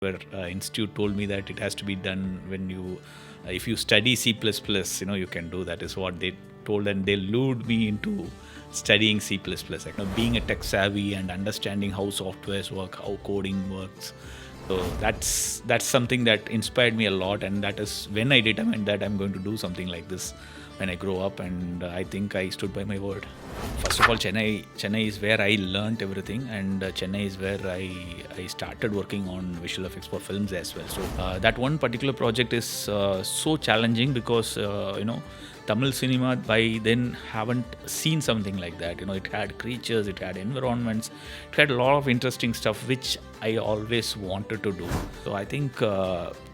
where institute told me that it has to be done when you if you study C++, you can do that is what they told, and they lured me into studying C++. Being a tech savvy and understanding how softwares work, how coding works. So that's something that inspired me a lot, and that is when I determined that I'm going to do something like this when I grow up, and I think I stood by my word. First of all, Chennai is where I learnt everything, and Chennai is where I started working on visual effects for films as well. So that one particular project is so challenging because Tamil cinema by then haven't seen something like that. It had creatures, it had environments, it had a lot of interesting stuff which I always wanted to do. So I think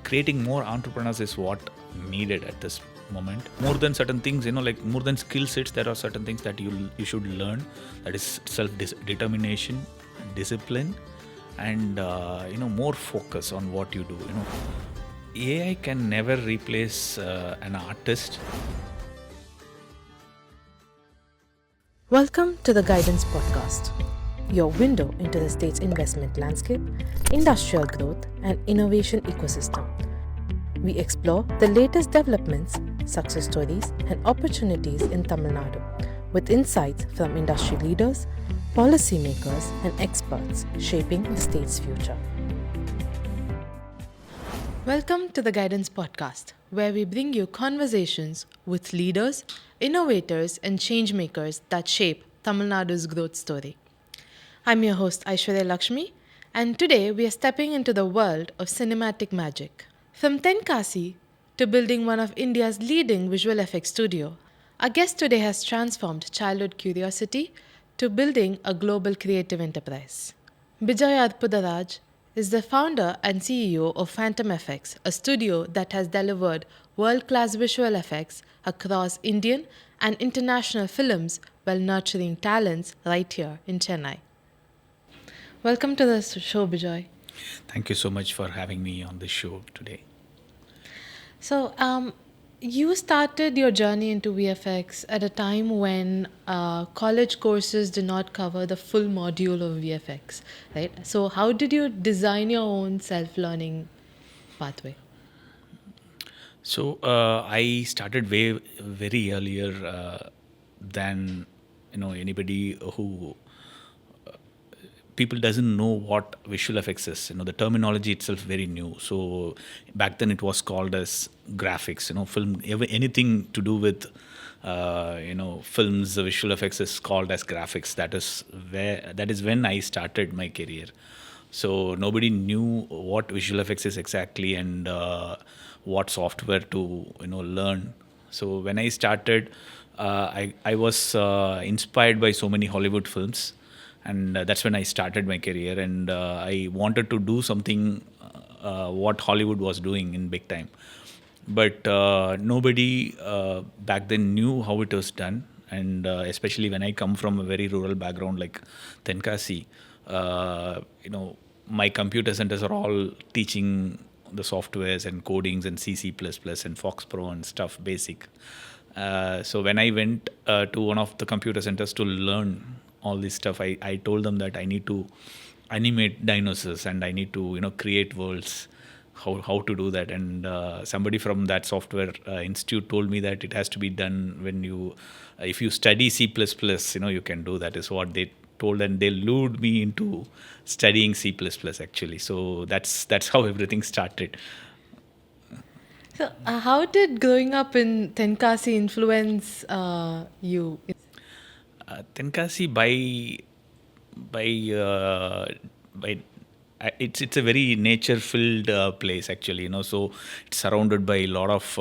creating more entrepreneurs is what needed at this moment. More than certain things, like more than skill sets, there are certain things that you should learn. That is self determination, discipline, and more focus on what you do. AI can never replace an artist. Welcome to the Guidance Podcast, your window into the state's investment landscape, industrial growth, and innovation ecosystem. We explore the latest developments, success stories, and opportunities in Tamil Nadu, with insights from industry leaders, policymakers, and experts shaping the state's future. Welcome to the Guidance Podcast, where we bring you conversations with leaders, innovators, and changemakers that shape Tamil Nadu's growth story. I'm your host, Ayshwaria Lakshmi, and today we are stepping into the world of cinematic magic. From Tenkasi to building one of India's leading visual effects studio, our guest today has transformed childhood curiosity to building a global creative enterprise. Bejoy Arputharaj is the founder and CEO of PhantomFX, a studio that has delivered world-class visual effects across Indian and international films while nurturing talents right here in Chennai. Welcome to the show, Bejoy. Thank you so much for having me on the show today. So, you started your journey into VFX at a time when college courses did not cover the full module of VFX, right? So, how did you design your own self-learning pathway? So I started very earlier than anybody who people doesn't know what visual effects is. The terminology itself very new. So back then it was called as graphics. Film, anything to do with films, the visual effects is called as graphics. That is when I started my career. So nobody knew what visual effects is exactly, and what software to learn. So when I started, I was inspired by so many Hollywood films, and that's when I started my career. And I wanted to do something what Hollywood was doing in big time, but nobody back then knew how it was done. And especially when I come from a very rural background like Tenkasi, my computer centers are all teaching the softwares and codings and C++ and Fox Pro and stuff basic. So when I went to one of the computer centers to learn all this stuff, I told them that I need to animate dinosaurs and I need to create worlds. How to do that? And somebody from that software institute told me that it has to be done when you if you study C++, you can do that is what they told, and they lured me into studying C++ actually. So that's how everything started. So, how did growing up in Tenkasi influence you? Tenkasi by by it's a very nature filled place actually, so it's surrounded by a lot of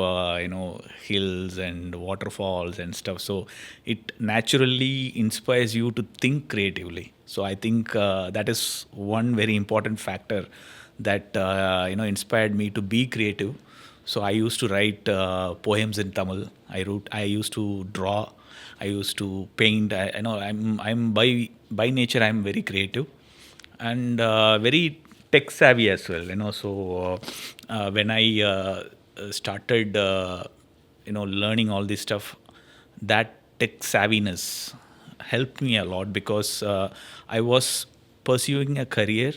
hills and waterfalls and stuff, so it naturally inspires you to think creatively. So I think that is one very important factor that inspired me to be creative. So I used to write poems in Tamil. I used to draw. I used to paint. I'm by nature I'm very creative and very tech savvy as well. So when I started learning all this stuff, that tech savviness helped me a lot because I was pursuing a career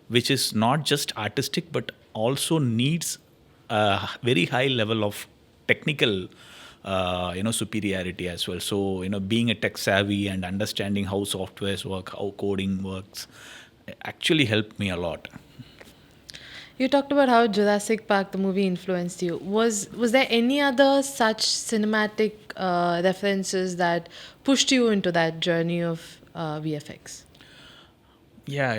which is not just artistic but also needs a very high level of technical superiority as well. So being a tech savvy and understanding how softwares work, how coding works, actually helped me a lot. You talked about how Jurassic Park, the movie, influenced you. Was there any other such cinematic references that pushed you into that journey of VFX? Yeah,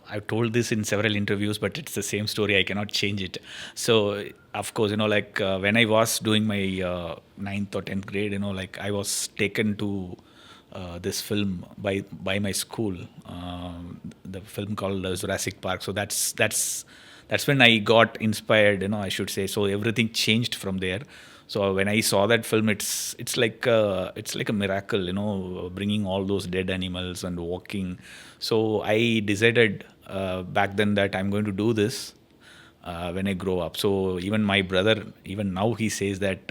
I've told this in several interviews, but it's the same story. I cannot change it. So, of course, like when I was doing my ninth or 10th grade, like I was taken to this film by my school, the film called Jurassic Park. So that's when I got inspired, I should say. So everything changed from there. So when I saw that film, it's like a miracle, bringing all those dead animals and walking. So I decided back then that I'm going to do this when I grow up. So even my brother, even now, he says that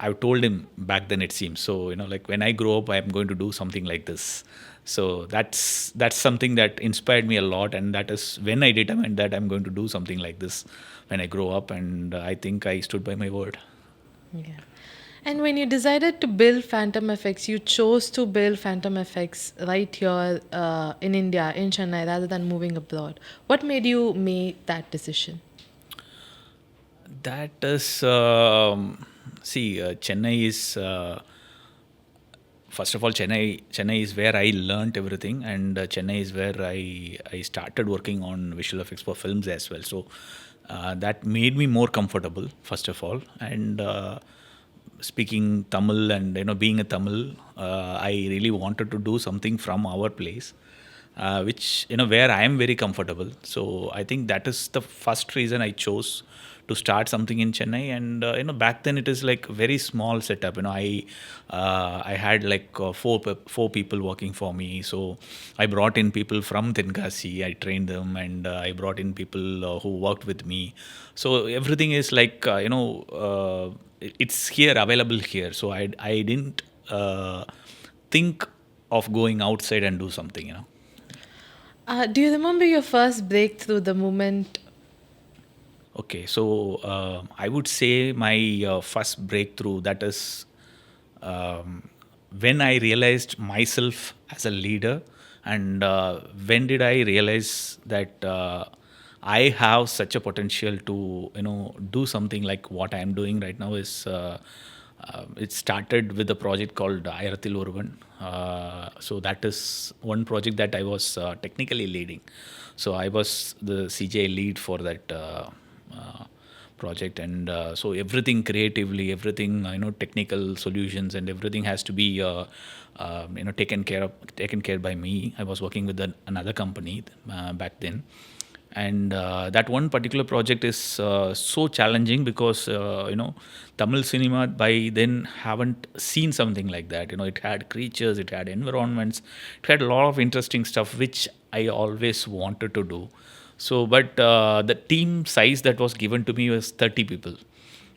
I've told him back then, it seems. So like when I grow up, I'm going to do something like this. So that's something that inspired me a lot, and that is when I determined that I'm going to do something like this when I grow up, and I think I stood by my word. Yeah. And when you decided to build PhantomFX, you chose to build PhantomFX right here in India, in Chennai, rather than moving abroad. What made you make that decision? That is, Chennai is first of all, Chennai is where I learnt everything, and Chennai is where I started working on visual effects for films as well. So that made me more comfortable, first of all, and speaking Tamil and being a Tamil, I really wanted to do something from our place, which where I am very comfortable. So I think that is the first reason I chose to start something in Chennai. And back then it is like very small setup. I had like four people working for me. So I brought in people from Tenkasi. I trained them, and I brought in people who worked with me. So everything is like it's here, available here. So I didn't think of going outside and do something. Do you remember your first breakthrough, the moment? Okay, so I would say my first breakthrough, that is when I realized myself as a leader, and when did I realize that I have such a potential to do something like what I am doing right now is it started with a project called Ayrathil Oruvan. So that is one project that I was technically leading. So I was the CJ lead for that project, and so everything creatively, everything technical solutions, and everything has to be taken care by me. I was working with another company back then, and that one particular project is so challenging because Tamil cinema by then haven't seen something like that. It had creatures, it had environments, it had a lot of interesting stuff which I always wanted to do. So, but the team size that was given to me was 30 people.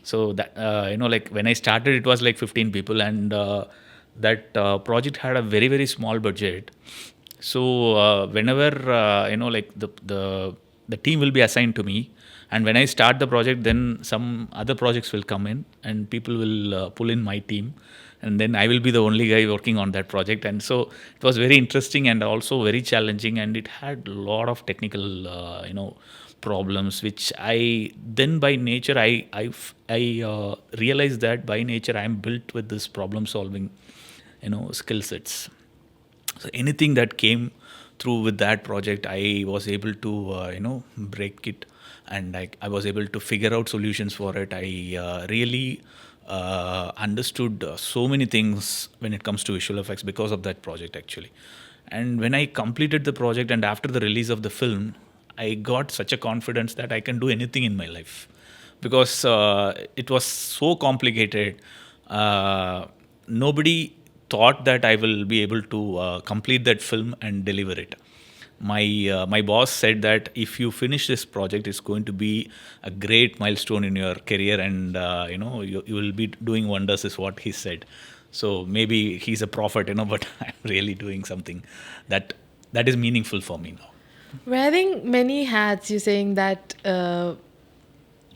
So that like when I started, it was like 15 people, and that project had a very very small budget. So whenever like the team will be assigned to me, and when I start the project, then some other projects will come in, and people will pull in my team, and then I will be the only guy working on that project. And so it was very interesting and also very challenging, and it had a lot of technical problems, which I then by nature I realized that by nature I am built with this problem solving skill sets. So anything that came through with that project, I was able to break it, and I was able to figure out solutions for it. I really understood so many things when it comes to visual effects because of that project actually. And when I completed the project and after the release of the film, I got such a confidence that I can do anything in my life, because it was so complicated. Nobody thought that I will be able to complete that film and deliver it. My boss said that if you finish this project, it's going to be a great milestone in your career, and you will be doing wonders, is what he said. So maybe he's a prophet, but I'm really doing something that is meaningful for me now. Wearing many hats, you're saying that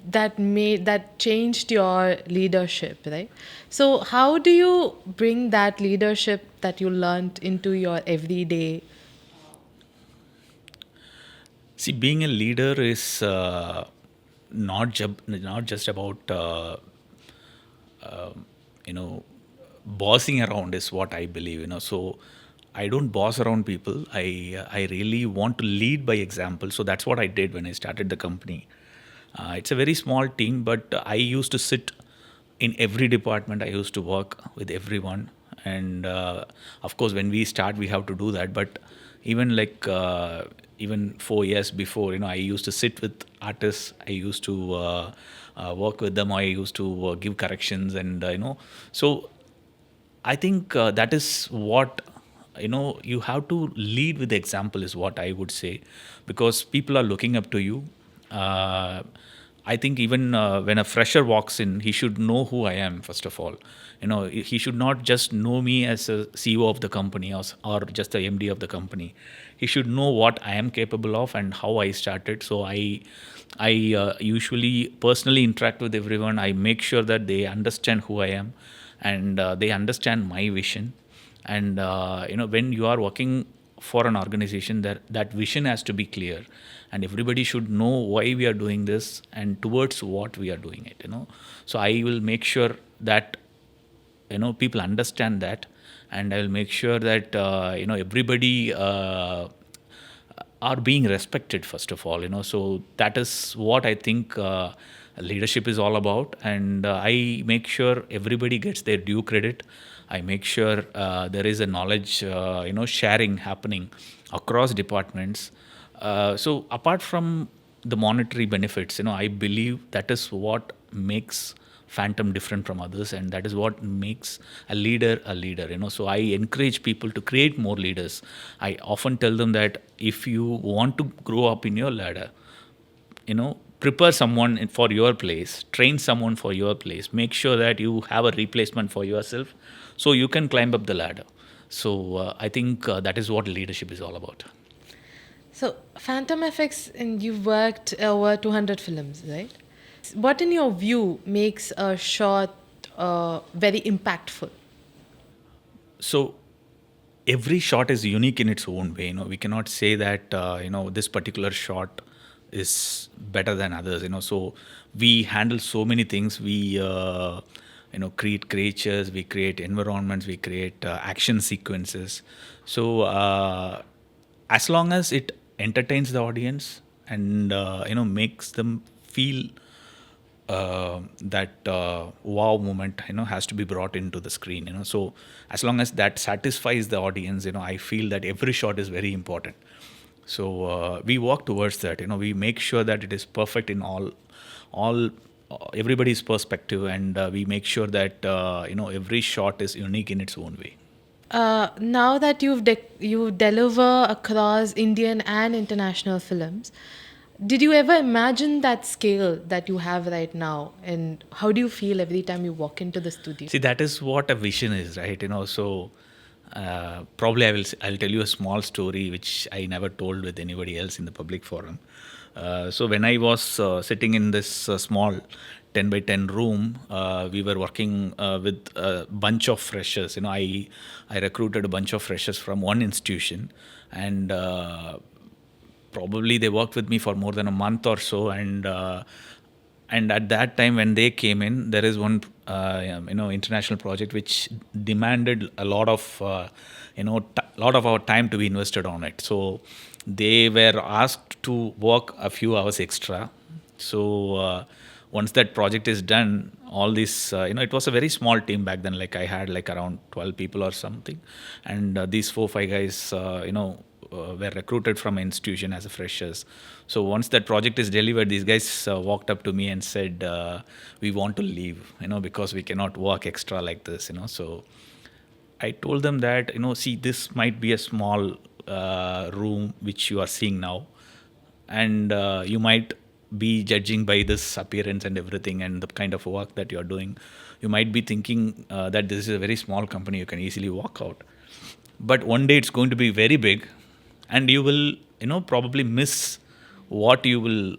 that changed your leadership, right? So how do you bring that leadership that you learned into your everyday? See, being a leader is not just about you know bossing around is what I believe. So I don't boss around people. I really want to lead by example. So that's what I did when I started the company. It's a very small team, but I used to sit in every department. I used to work with everyone, and of course, when we start, we have to do that. But even even 4 years before, I used to sit with artists. I used to work with them. I used to give corrections, and so I think that is what you have to lead with example is what I would say, because people are looking up to you. Uh, I think even when a fresher walks in, he should know who I am first of all. He should not just know me as a CEO of the company or just the MD of the company. He should know what I am capable of and how I started. So I usually personally interact with everyone. I make sure that they understand who I am, and they understand my vision. And when you are working for an organization, that vision has to be clear, and everybody should know why we are doing this and towards what we are doing it. So I will make sure that people understand that, and I will make sure that everybody are being respected first of all. So that is what I think leadership is all about. And I make sure everybody gets their due credit. I make sure there is a knowledge sharing happening across departments. So apart from the monetary benefits, I believe that is what makes Phantom different from others, and that is what makes a leader a leader. So I encourage people to create more leaders. I often tell them that if you want to grow up in your ladder, prepare someone for your place, train someone for your place, make sure that you have a replacement for yourself, so you can climb up the ladder. So I think that is what leadership is all about. So Phantom FX, and you've worked over 200 films, right? What, in your view, makes a short very impactful? So every shot is unique in its own way. We cannot say that this particular shot is better than others. So we handle so many things. We create creatures, we create environments, we create action sequences. So as long as it entertains the audience and makes them feel that wow moment has to be brought into the screen. So as long as that satisfies the audience, I feel that every shot is very important. So we work towards that. We make sure that it is perfect in all everybody's perspective, and we make sure that every shot is unique in its own way. Now that you deliver across Indian and international films, did you ever imagine that scale that you have right now? And how do you feel every time you walk into the studio? See, that is what a vision is, right? So probably I'll tell you a small story which I never told with anybody else in the public forum. So when I was sitting in this small 10 by 10 room, we were working with a bunch of freshers. I recruited a bunch of freshers from one institution, and probably they worked with me for more than a month or so. And at that time when they came in, there is one international project which demanded a lot of lot of our time to be invested on it. So they were asked to work a few hours extra. So once that project is done, all this it was a very small team back then. Like I had like around 12 people or something, and these 4 5 guys were recruited from an institution as a freshers. So once that project is delivered, these guys walked up to me and said, "We want to leave, because we cannot work extra like this." So I told them that, see, this might be a small room which you are seeing now, and you might be judging by this appearance and everything and the kind of work that you're doing. You might be thinking that this is a very small company, you can easily walk out. But one day it's going to be very big, and you will probably miss what you will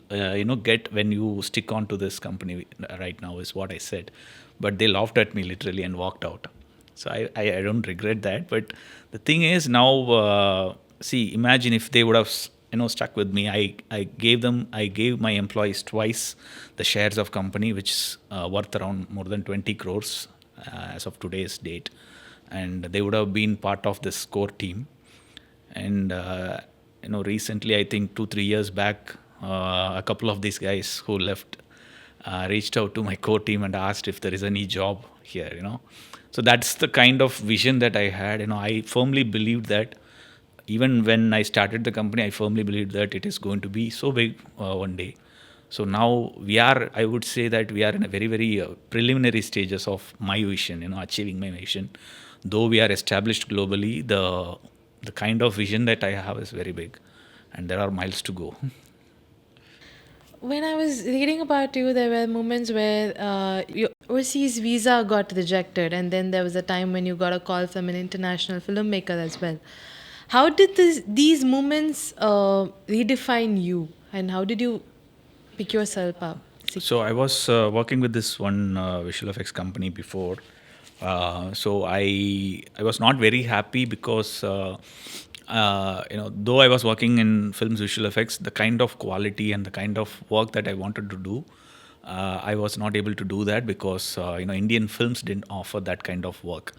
get when you stick on to this company right now, is what I said. But they laughed at me literally and walked out. So I don't regret that. But the thing is now, see, imagine if they would have stuck with me. I gave my employees twice the shares of company, which is worth around more than 20 crores as of today's date, and they would have been part of this core team. And recently, I think 2-3 years back, a couple of these guys who left reached out to my core team and asked if there is any job here. So that's the kind of vision that I had. I firmly believed that, even when I started the company, I firmly believed that it is going to be so big one day. So now I would say that we are in a very, very preliminary stages of my vision, achieving my vision. Though we are established globally, the kind of vision that I have is very big, and there are miles to go. When I was reading about you, there were moments where your overseas visa got rejected, and then there was a time when you got a call from an international filmmaker as well. How did these moments redefine you, and how did you pick yourself up? So I was working with this one visual effects company before. So I was not very happy because though I was working in films visual effects, the kind of quality and the kind of work that I wanted to do, I was not able to do that because Indian films didn't offer that kind of work.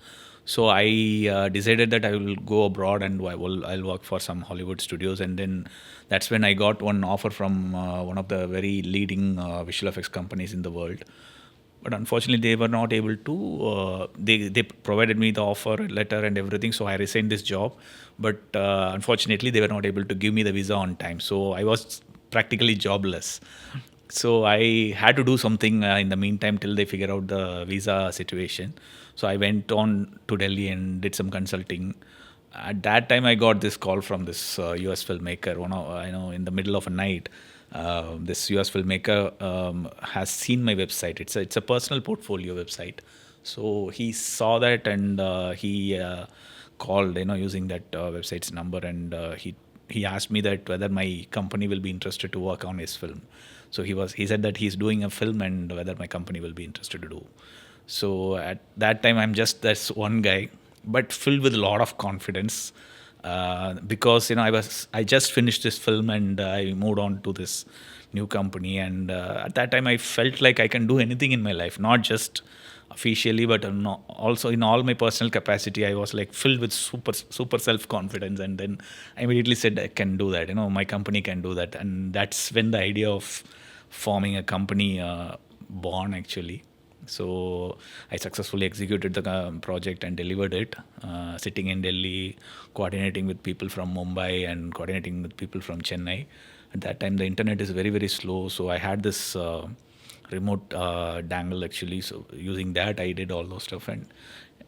So I decided that I will go abroad and I'll work for some Hollywood studios, and then that's when I got one offer from one of the very leading visual effects companies in the world. But unfortunately, they were not able to. They provided me the offer letter and everything, so I resigned this job. But unfortunately, they were not able to give me the visa on time, so I was practically jobless. So I had to do something in the meantime till they figure out the visa situation. So I went on to Delhi and did some consulting. At that time, I got this call from this US filmmaker. In the middle of a night, this US filmmaker has seen my website. It's a personal portfolio website. So he saw that, and he called, using that website's number, and he asked me that whether my company will be interested to work on his film. So he said that he's doing a film and whether my company will be interested to do. So at that time, I'm just this one guy, but filled with a lot of confidence, because I just finished this film and I moved on to this new company, and at that time I felt like I can do anything in my life, not just officially, but also in all my personal capacity. I was like filled with super self confidence, and then I immediately said I can do that. My company can do that, and that's when the idea of forming a company born actually. So I successfully executed the project and delivered it, sitting in Delhi, coordinating with people from Mumbai and coordinating with people from Chennai. At that time, the internet is very, very slow. So I had this remote dangle actually. So using that, I did all those stuff, and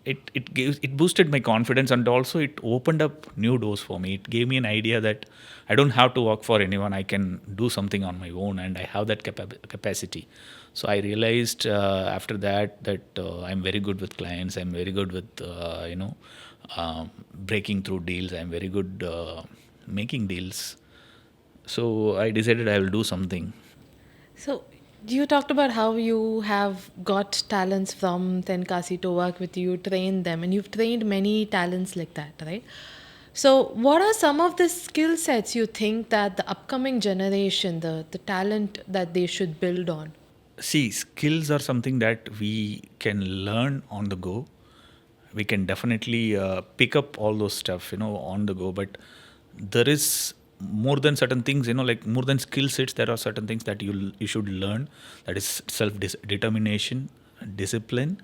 it boosted my confidence, and also it opened up new doors for me. It gave me an idea that I don't have to work for anyone. I can do something on my own, and I have that capacity. So I realized after that I'm very good with clients. I'm very good with breaking through deals. I'm very good making deals. So I decided I will do something. So you talked about how you have got talents from Tenkasi to work with you, trained them, and you've trained many talents like that, right? So what are some of the skill sets you think that the upcoming generation, the talent that they should build on? See, skills are something that we can learn on the go. We can definitely pick up all those stuff, on the go. But there is more than certain things, like more than skill sets. There are certain things that you should learn. That is self determination, discipline,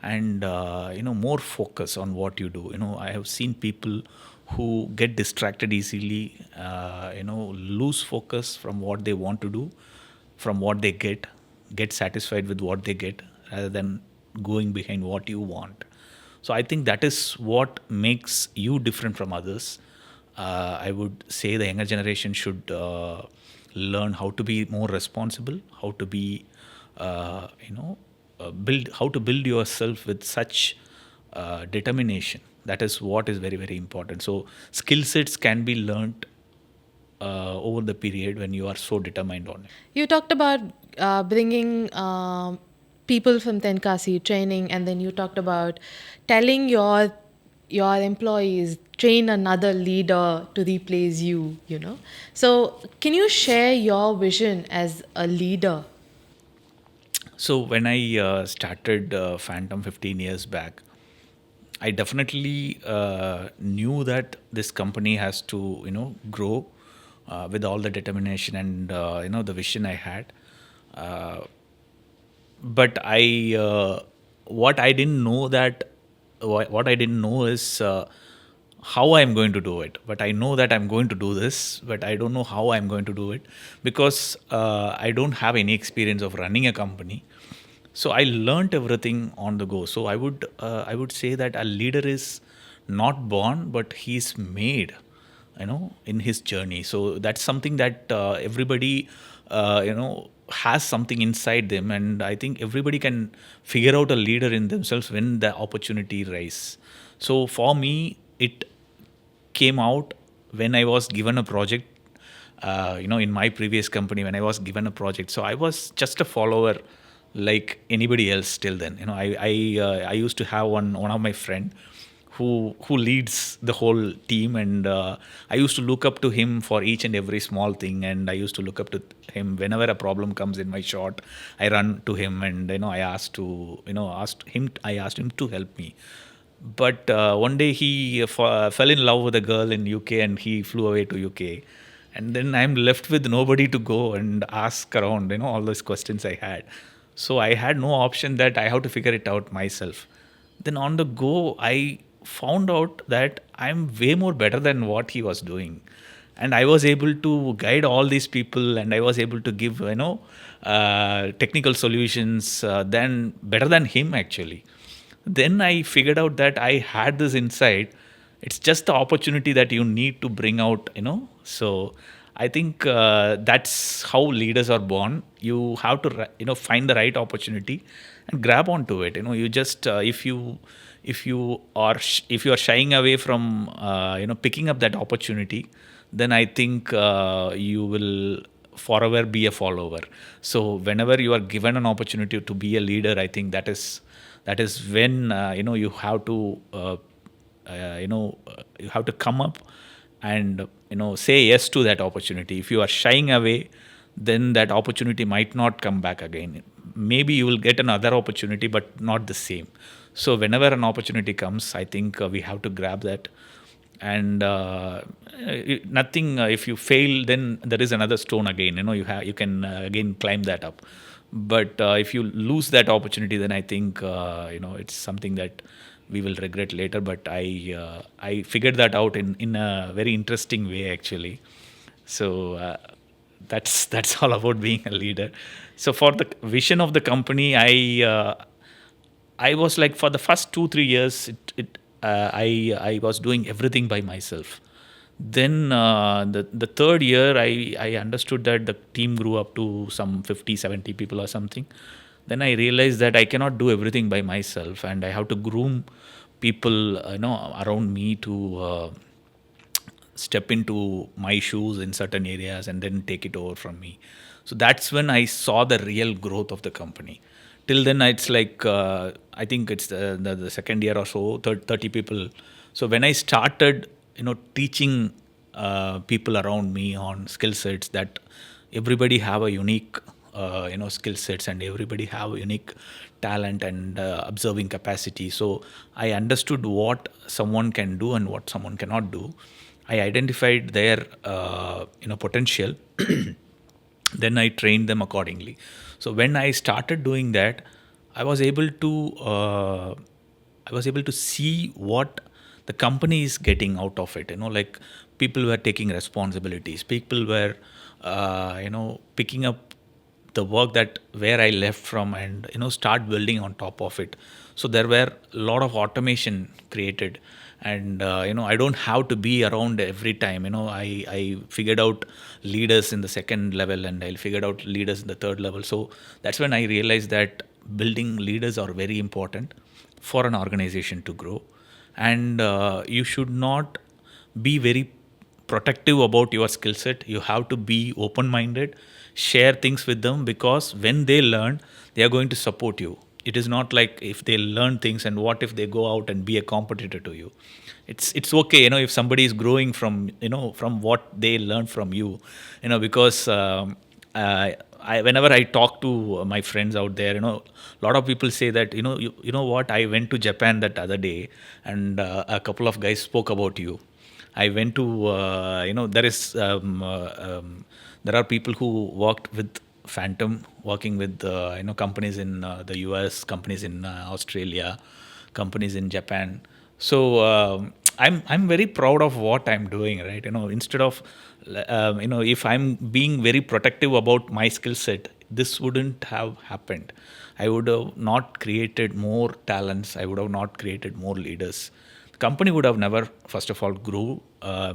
and more focus on what you do. I have seen people who get distracted easily, lose focus from what they want to do, from what they get satisfied with what they get rather than going behind what you want. So I think that is what makes you different from others. I would say the younger generation should learn how to be more responsible, how to be, build how to build yourself with such determination. That is what is very, very important. So skill sets can be learned over the period when you are so determined on it. You talked about bringing people from Tenkasi training, and then you talked about telling your employees train another leader to replace you. You know, so can you share your vision as a leader? So when I started Phantom 15 years back, I definitely knew that this company has to, grow with all the determination and the vision I had. Uh, but what I didn't know that what I didn't know is how I'm going to do it. But I know that I'm going to do this, but I don't know how I'm going to do it because I don't have any experience of running a company. So I learned everything on the go. So I would say that a leader is not born, but he's made, in his journey. So that's something that everybody has something inside them, and I think everybody can figure out a leader in themselves when the opportunity rise. So for me, it came out when I was given a project. In my previous company, when I was given a project, so I was just a follower, like anybody else. Till then, I used to have one of my friend who leads the whole team, and I used to look up to him for each and every small thing, and I used to look up to him whenever a problem comes in my shot. I run to him, and I asked him to help me. But one day he fell in love with a girl in UK, and he flew away to UK. And then I'm left with nobody to go and ask around, all those questions I had. So I had no option that I have to figure it out myself. Then on the go, I found out that I'm way more better than what he was doing. And I was able to guide all these people, and I was able to give, technical solutions than better than him actually. Then I figured out that I had this insight. It's just the opportunity that you need to bring out, So I think that's how leaders are born. You have to, find the right opportunity and grab onto it. You just if you are shying away from picking up that opportunity, then I think you will forever be a follower. So whenever you are given an opportunity to be a leader, I think that is when you have to you have to come up and say yes to that opportunity. If you are shying away, then that opportunity might not come back again. Maybe you will get another opportunity, but not the same. So whenever an opportunity comes, I think we have to grab that. And nothing, if you fail, then there is another stone again. You can again climb that up. But if you lose that opportunity, then I think it's something that we will regret later. But I figured that out in a very interesting way actually. So that's all about being a leader. So for the vision of the company, I was like, for the first 2-3 years, I was doing everything by myself. Then the third year, I understood that the team grew up to some 50-70 people or something. Then I realized that I cannot do everything by myself, and I have to groom people around me to step into my shoes in certain areas and then take it over from me. So that's when I saw the real growth of the company. Till then, it's like I think it's the second year or so, 30 people. So when I started, teaching people around me on skill sets, that everybody have a unique skill sets, and everybody have unique talent and observing capacity. So I understood what someone can do and what someone cannot do. I identified their potential. Then I trained them accordingly. So when I started doing that, I was able to see what the company is getting out of it. Like, people were taking responsibilities. People were picking up the work that where I left from, and start building on top of it. So there were a lot of automation created, and I don't have to be around every time. I figured out leaders in the second level, and I figured out leaders in the third level. So that's when I realized that building leaders are very important for an organization to grow, and you should not be very protective about your skill set. You have to be open minded, share things with them, because when they learn, they are going to support you. It is not like if they learn things and what if they go out and be a competitor to you. It's okay, if somebody is growing from, from what they learn from you, because whenever I talk to my friends out there, a lot of people say that, you know what, I went to Japan that other day, and a couple of guys spoke about you. I went to, there are people who worked with Phantom, working with, companies in the US, companies in Australia, companies in Japan. So I'm very proud of what I'm doing, right? Instead of, if I'm being very protective about my skill set, this wouldn't have happened. I would have not created more talents. I would have not created more leaders. The company would have never, first of all, grown, or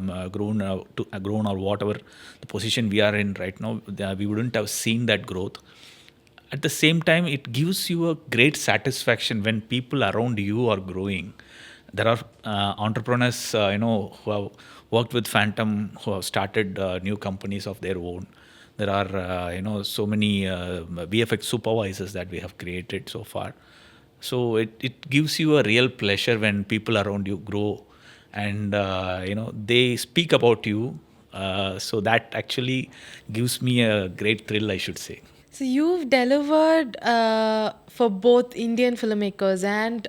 whatever the position we are in right now. We wouldn't have seen that growth. At the same time, it gives you a great satisfaction when people around you are growing. There are entrepreneurs, who have worked with Phantom, who have started new companies of their own. There are, so many VFX supervisors that we have created so far. So it gives you a real pleasure when people around you grow, and they speak about you. So that actually gives me a great thrill, I should say. So you've delivered for both Indian filmmakers and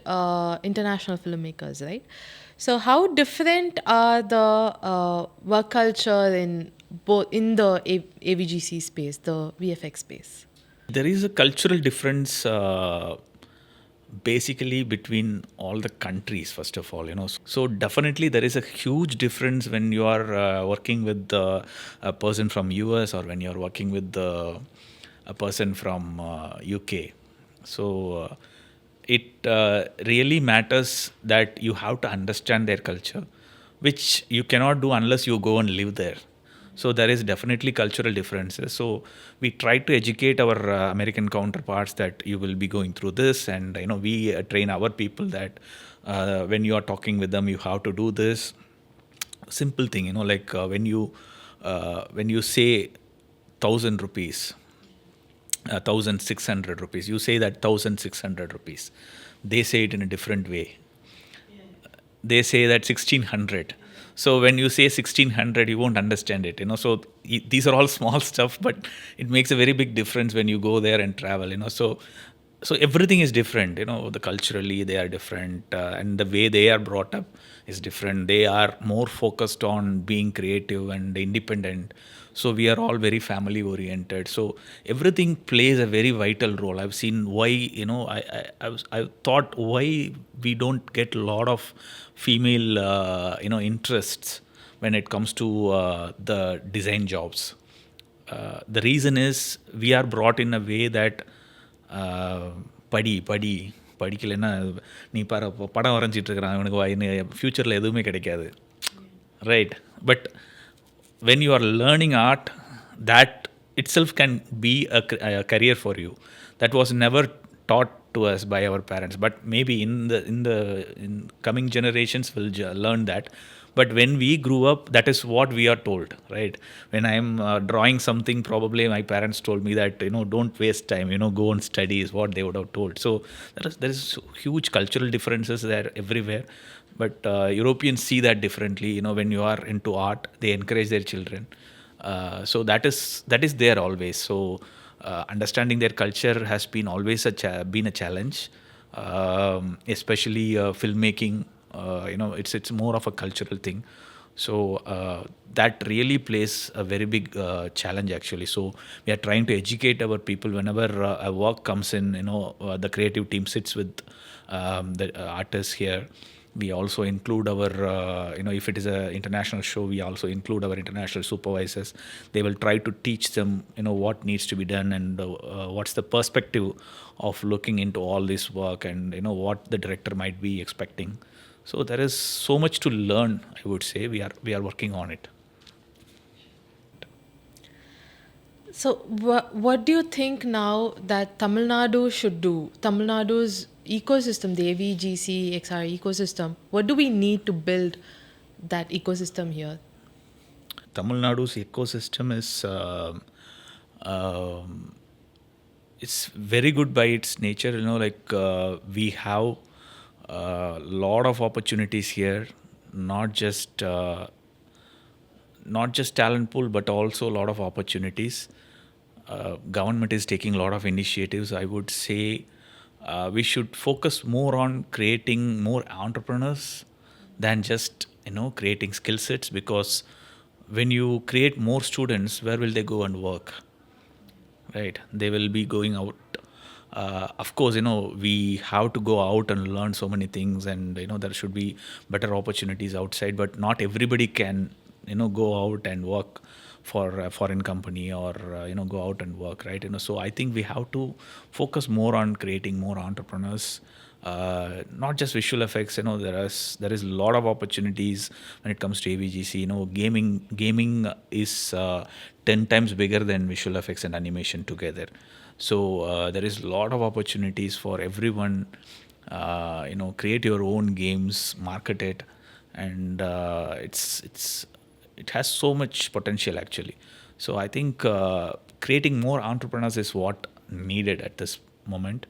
international filmmakers, right? So how different are the work culture in both in the AVGC space, the VFX space? There is a cultural difference, basically between all the countries, first of all. So definitely there is a huge difference when you are working with a person from US, or when you are working with a person from UK. So it really matters that you have to understand their culture, which you cannot do unless you go and live there. So there is definitely cultural differences. So we try to educate our American counterparts that you will be going through this, and we train our people that when you are talking with them, you have to do this simple thing. Like when you say 1,000 rupees, 1,600 rupees, you say that 1,600 rupees. They say it in a different way. They say that 1,600. So when you say 1,600, you won't understand it. So these are all small stuff, but it makes a very big difference when you go there and travel. So everything is different. The culturally they are different, and the way they are brought up is different. They are more focused on being creative and independent. So we are all very family oriented. So everything plays a very vital role. I've seen why, I thought why we don't get a lot of female, interests when it comes to the design jobs. The reason is we are brought in a way that படி படிக்கலைன்னா நீ பாரு படம் வரைஞ்சிட்டு இருக்கிறான் இவனுக்கு ஃப்யூச்சரில் எதுவுமே கிடைக்காது, right? But when you are learning art, that itself can be a career for you. That was never taught to us by our parents, but maybe in coming generations will learn that. But when we grew up, that is what we are told, right? When I am drawing something, probably my parents told me that don't waste time, go and study, is what they would have told. So there is huge cultural differences there everywhere. But Europeans see that differently. When you are into art, they encourage their children. So that is there always. So understanding their culture has been always been a challenge, especially filmmaking. It's more of a cultural thing. So that really plays a very big challenge actually. So we are trying to educate our people whenever a work comes in. The creative team sits with the artists here. We also include our, if it is an international show, we also include our international supervisors. They will try to teach them, what needs to be done, and what's the perspective of looking into all this work, and what the director might be expecting. So there is so much to learn, I would say. We are working on it. So what do you think now that Tamil Nadu should do? Tamil Nadu's ecosystem, the AVGC XR ecosystem, what do we need to build that ecosystem here? Tamil Nadu's ecosystem is um it's very good by its nature. Like we have a lot of opportunities here, not just not just talent pool, but also a lot of opportunities. Government is taking a lot of initiatives. I would say we should focus more on creating more entrepreneurs than just creating skill sets, because when you create more students, where will they go and work? Right, they will be going out. Of course, we have to go out and learn so many things, and there should be better opportunities outside, but not everybody can go out and work for a foreign company, or go out and work, right? So I think we have to focus more on creating more entrepreneurs, not just visual effects. There is a lot of opportunities when it comes to AVGC. Gaming is 10 times bigger than visual effects and animation together. So there is a lot of opportunities for everyone. Create your own games, market it, and it has so much potential actually. So I think creating more entrepreneurs is what needed at this moment.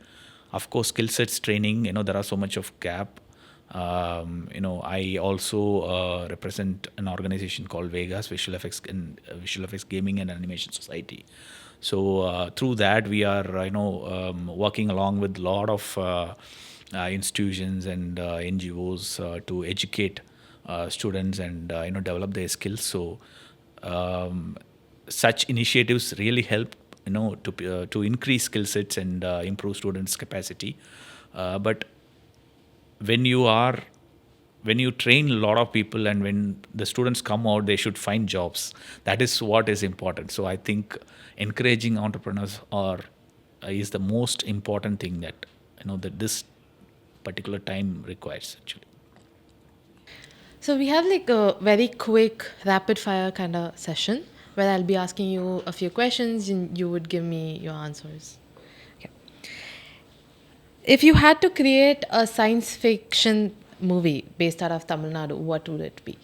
Of course, skill sets training. There are so much of gap. I also represent an organization called Vegas Visual Effects and Visual Effects Gaming and Animation Society. So through that, we are working along with a lot of institutions and NGOs to educate students and develop their skills. So um, such initiatives really help to increase skill sets and improve students' capacity. But when you are when you train a lot of people, and when the students come out, they should find jobs. That is what is important. So I think encouraging entrepreneurs are is the most important thing that that this particular time requires actually. So we have like a very quick rapid fire kind of session where I'll be asking you a few questions and you would give me your answers. Okay. If you had to create a science fiction movie based out of Tamil Nadu, what would it be?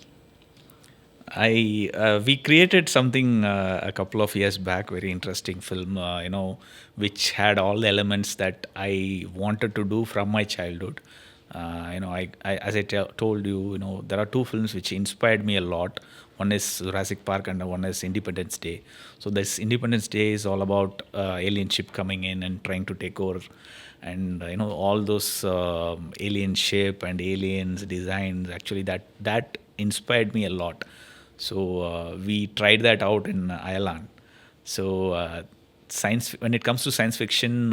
I We created something a couple of years back, very interesting film, which had all the elements that I wanted to do from my childhood. As I told you, there are two films which inspired me a lot. One is Jurassic Park, and one is Independence Day. So this Independence Day is all about alien ship coming in and trying to take over, and all those alien ship and aliens designs. Actually, that inspired me a lot. So we tried that out in Ireland. So science, when it comes to science fiction,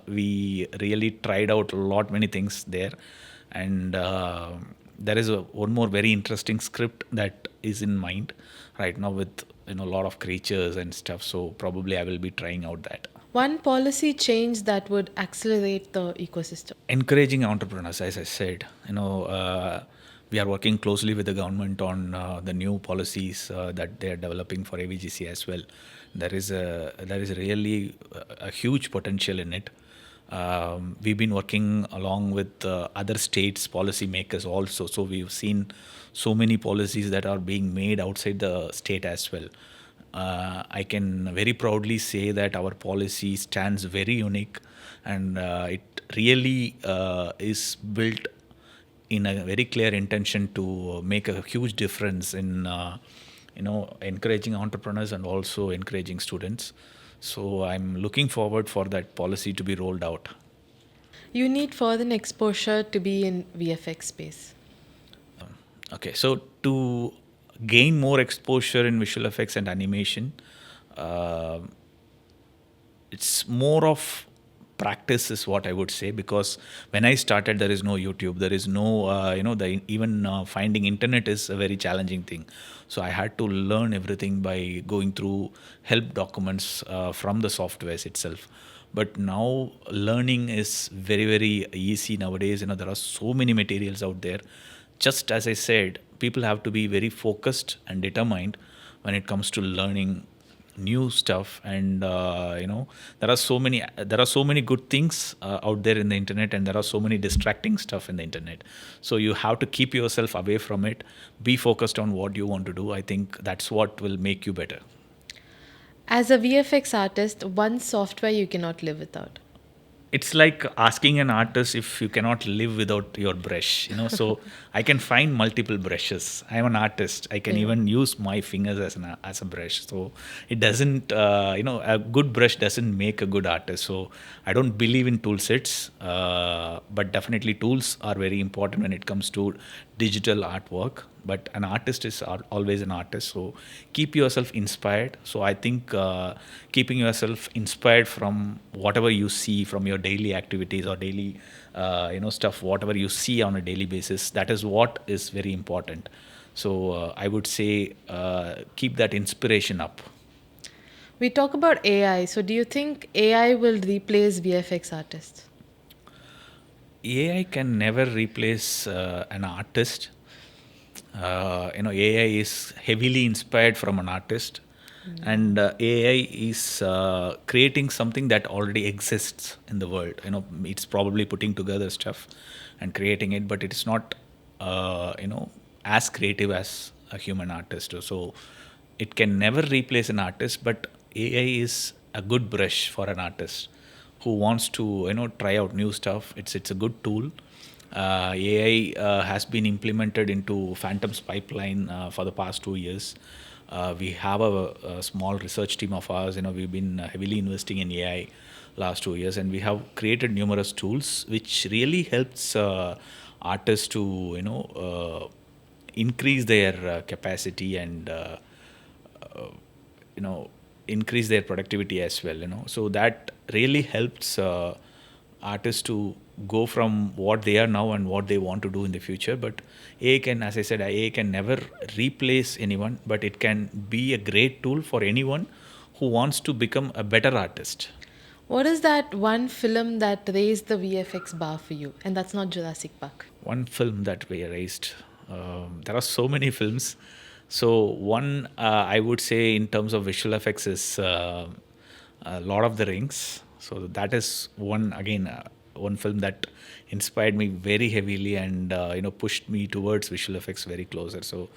we really tried out a lot many things there, and there is one more very interesting script that is in mind right now with a lot of creatures and stuff. So probably I will be trying out that. One policy change that would accelerate the ecosystem. Encouraging entrepreneurs, as I said, we are working closely with the government on the new policies that they are developing for AVGC as well. There is really a huge potential in it. We've been working along with other states policymakers also, so we've seen so many policies that are being made outside the state as well. I can very proudly say that our policy stands very unique, and it really is built in a very clear intention to make a huge difference in encouraging entrepreneurs and also encouraging students. So I'm looking forward for that policy to be rolled out. You need foreign exposure to be in VFX space. Okay, so to gain more exposure in visual effects and animation, uh, it's more of practice is what I would say, because when I started, there is no YouTube, there is no the even finding internet is a very challenging thing. So I had to learn everything by going through help documents from the softwares itself. But now learning is very very easy nowadays. There are so many materials out there. Just as I said, people have to be very focused and determined when it comes to learning new stuff, and there are so many good things out there in the internet, and there are so many distracting stuff in the internet. So you have to keep yourself away from it, be focused on what you want to do. I think that's what will make you better. As a VFX artist, one software you cannot live without. It's like asking an artist if you cannot live without your brush, so I can find multiple brushes. I'm an artist, I can Yeah. even use my fingers as a brush. So it doesn't, a good brush doesn't make a good artist. So I don't believe in tool sets, but definitely tools are very important when it comes to digital artwork. But an artist is always an artist. So keep yourself inspired. So I think keeping yourself inspired from whatever you see from your daily activities or daily stuff, whatever you see on a daily basis, that is what is very important. So I would say keep that inspiration up. We talk about AI. So, do you think AI will replace VFX artists? AI can never replace an artist. AI is heavily inspired from an artist, and AI is creating something that already exists in the world. It's probably putting together stuff and creating it, but it's not, as creative as a human artist. So it can never replace an artist, but AI is a good brush for an artist who wants to try out new stuff. It's a good tool. AI has been implemented into Phantom's pipeline for the past 2 years. We have a small research team of ours. We've been heavily investing in AI last 2 years, and we have created numerous tools which really helps artists to increase their capacity and you know increase their productivity as well. So that really helps artists to go from what they are now and what they want to do in the future. But AI can, as I said, AI can never replace anyone, but it can be a great tool for anyone who wants to become a better artist. What is that one film that raised the VFX bar for you? And that's not Jurassic Park. One film that we erased. There are so many films. So one, I would say, in terms of visual effects, is Lord of the Rings. So that is one, again, one film that inspired me very heavily and pushed me towards visual effects very closer. So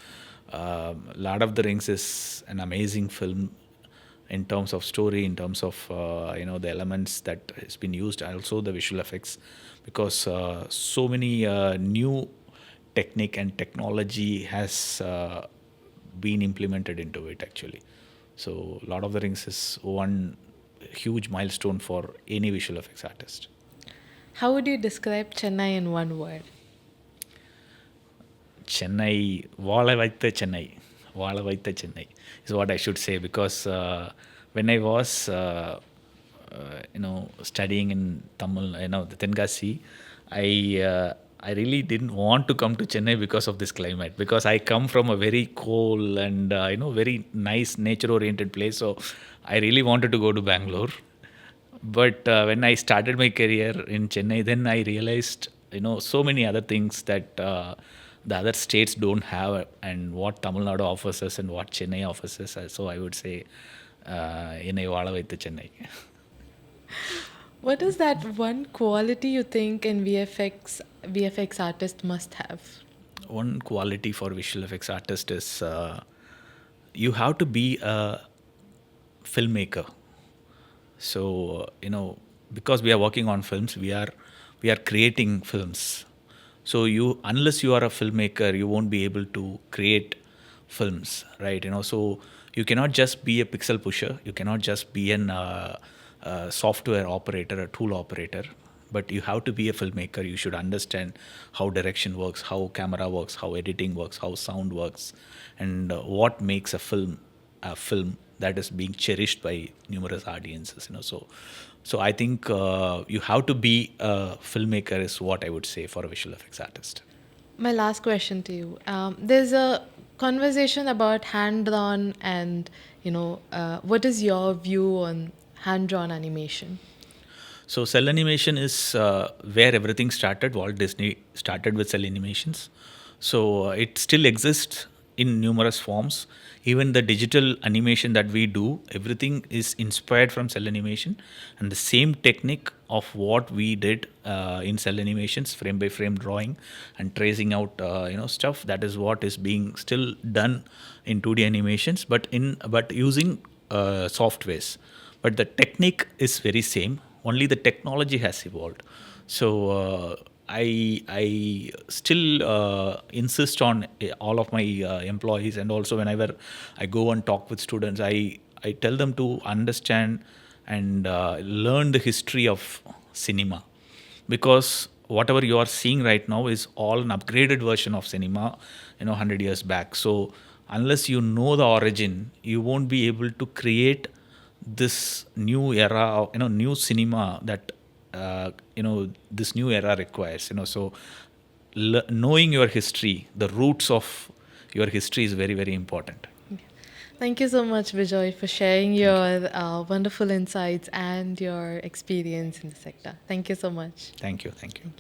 Lord of the Rings is an amazing film in terms of story, in terms of the elements that has been used, also the visual effects, because so many new technique and technology has been implemented into it actually. So Lord of the Rings is one huge milestone for any visual effects artist. How would you describe Chennai in one word? Chennai, வாழ வைத்த Chennai, வாழ வைத்த Chennai is what I should say, because when I was studying in Tamil, the Tenkasi, I really didn't want to come to Chennai because of this climate, because I come from a very cold and very nice nature oriented place. So I really wanted to go to Bangalore. But when I started my career in Chennai, then I realized, so many other things that the other states don't have, and what Tamil Nadu offers us and what Chennai offers us. So I would say, Enai vaala vaitha Chennai. What is that one quality you think in VFX artist must have? One quality for visual effects artist is you have to be a filmmaker. So because we are working on films, we are creating films. So unless you are a filmmaker, you won't be able to create films, right? So you cannot just be a pixel pusher, you cannot just be an software operator, a tool operator, but you have to be a filmmaker. You should understand how direction works, how camera works, how editing works, how sound works, and what makes a film that is being cherished by numerous audiences. So I think you have to be a filmmaker is what I would say for a visual effects artist. My last question to you. There's a conversation about hand drawn, and what is your view on hand drawn animation? So cell animation is where everything started. Walt Disney started with cell animations. So it still exists in numerous forms. Even the digital animation that we do, everything is inspired from cell animation, and the same technique of what we did in cell animations, frame by frame drawing and tracing out stuff, that is what is being still done in 2D animations, but using softwares. But the technique is very same, only the technology has evolved. So I still insist on all of my employees, and also whenever I go and talk with students, I tell them to understand and learn the history of cinema, because whatever you are seeing right now is all an upgraded version of cinema, 100 years back. So unless you know the origin, you won't be able to create this new era of new cinema that this new era requires. So knowing your history, the roots of your history is very, very important. Thank you so much, Bejoy, for sharing your wonderful insights and your experience in the sector. Thank you so much. Thank you. Thank you.